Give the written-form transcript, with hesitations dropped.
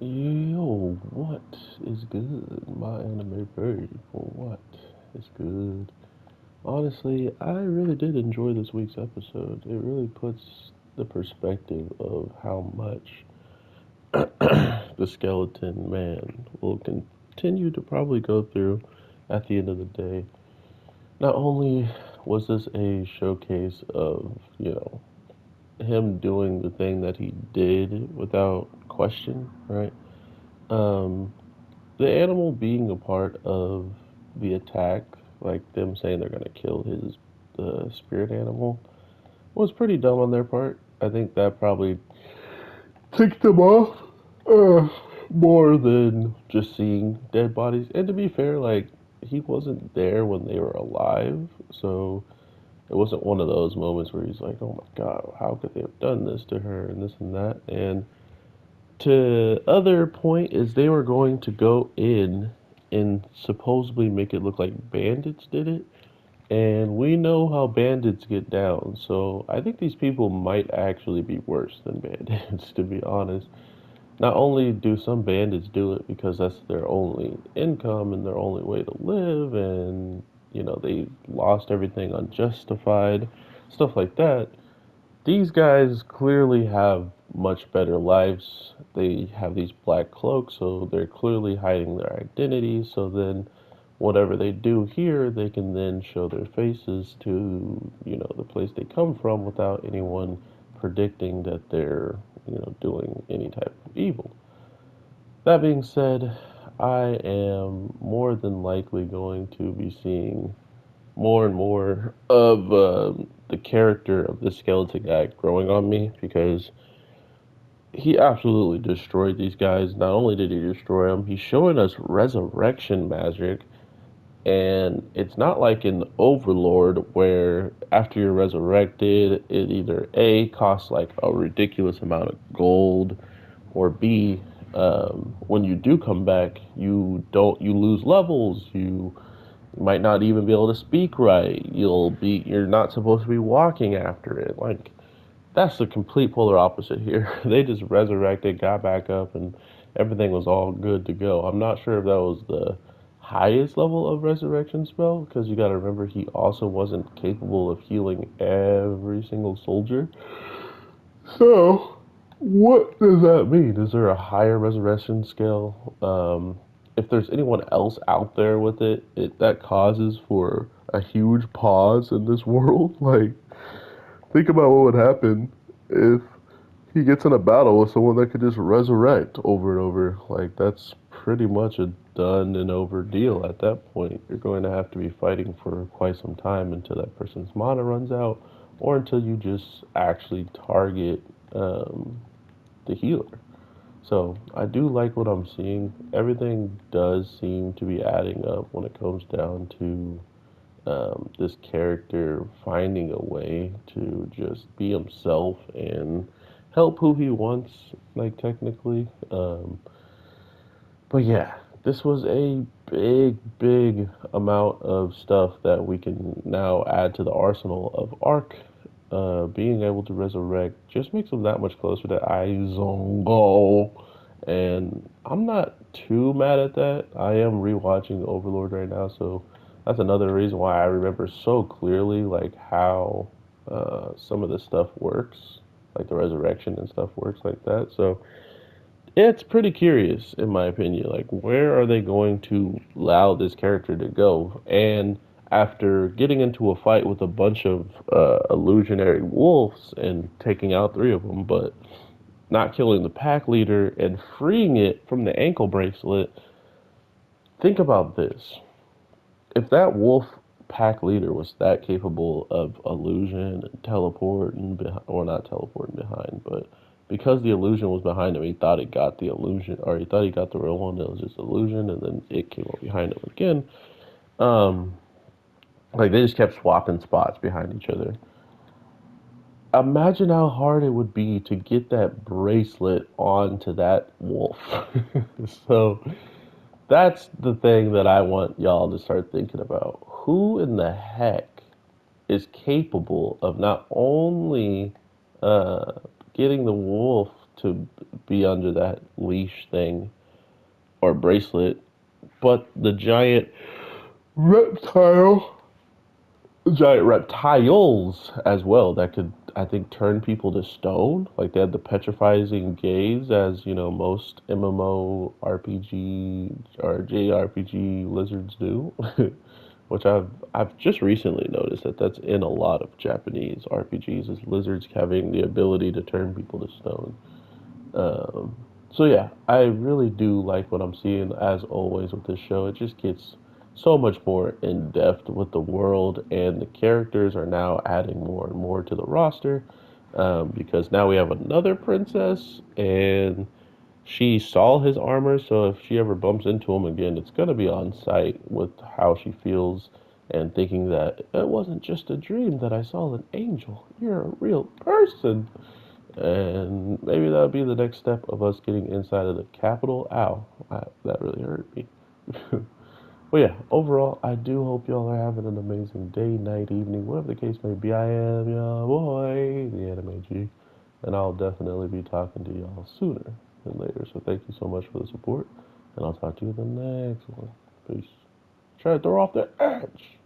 Yo, what is good? My anime bird, for what is good? Honestly, I really did enjoy this week's episode. It really puts the perspective of how much the skeleton man will continue to probably go through at the end of the day. Not only was this a showcase of, him doing the thing that he did without question, right? Um, the animal being a part of the attack, like them saying they're gonna kill his the spirit animal, was pretty dumb on their part. I think that probably ticked them off uh, more than just seeing dead bodies. And to be fair, like he wasn't there when they were alive, so it wasn't one of those moments where he's like, "Oh my god, how could they have done this to her?" and this and that. And to other point is they were going to go in and supposedly make it look like bandits did it, and we know how bandits get down, so I think these people might actually be worse than bandits to be honest. Not only do some bandits do it because that's their only income and their only way to live, and they lost everything unjustified, stuff like that. These guys clearly have much better lives. They have these black cloaks, so they're clearly hiding their identity. So then, whatever they do here, they can then show their faces to, the place they come from without anyone predicting that they're, doing any type of evil. That being said, I am more than likely going to be seeing more and more of the character of the skeleton guy growing on me because he absolutely destroyed these guys. Not only did he destroy them, he's showing us resurrection magic. And it's not like in Overlord where after you're resurrected, it either A, costs like a ridiculous amount of gold, or B, when you do come back, you lose levels, you might not even be able to speak right. You're not supposed to be walking after it. Like that's the complete polar opposite here. They just resurrected, got back up, and everything was all good to go. I'm not sure if that was the highest level of resurrection spell because you got to remember he also wasn't capable of healing every single soldier. So, what does that mean? Is there a higher resurrection scale? If there's anyone else out there with it that causes for a huge pause in this world. Like, think about what would happen if he gets in a battle with someone that could just resurrect over and over. Like, that's pretty much a done and over deal at that point. You're going to have to be fighting for quite some time until that person's mana runs out, or until you just actually target um, the healer. So I do like what I'm seeing. Everything does seem to be adding up when it comes down to this character finding a way to just be himself and help who he wants, like technically. But yeah, this was a big, big amount of stuff that we can now add to the arsenal of Arc. Being able to resurrect just makes him that much closer to Aizongo. And I'm not too mad at that. I am rewatching Overlord right now, so that's another reason why I remember so clearly like how some of this stuff works, like the resurrection and stuff works like that. So it's pretty curious, in my opinion. Like, where are they going to allow this character to go? And after getting into a fight with a bunch of illusionary wolves and taking out three of them, but not killing the pack leader and freeing it from the ankle bracelet, think about this. If that wolf pack leader was that capable of illusion and teleporting behind, or not teleporting behind, but because the illusion was behind him, he thought he got the illusion, or he thought he got the real one. That was just illusion, and then it came up behind him again. Um, like they just kept swapping spots behind each other. Imagine how hard it would be to get that bracelet onto that wolf. So that's the thing that I want y'all to start thinking about. Who in the heck is capable of not only uh, getting the wolf to be under that leash thing or bracelet, but the reptile giant reptiles as well that could, I think, turn people to stone. Like they had the petrifying gaze, as you know most MMO RPG or JRPG lizards do, which I've just recently noticed that that's in a lot of Japanese RPGs, is lizards having the ability to turn people to stone. Um, so yeah, I really do like what I'm seeing as always with this show. It just gets so much more in depth with the world, and the characters are now adding more and more to the roster, because now we have another princess, and she saw his armor. So if she ever bumps into him again, it's gonna be on site with how she feels and thinking that it wasn't just a dream that I saw an angel. You're a real person. And maybe that'll be the next step of us getting inside of the Capitol. Ow, that really hurt me. But yeah, overall, I do hope y'all are having an amazing day, night, evening, whatever the case may be. I am your boy, the Anime G, and I'll definitely be talking to y'all sooner than later. So thank you so much for the support, and I'll talk to you in the next one. Peace. Try to throw off the edge.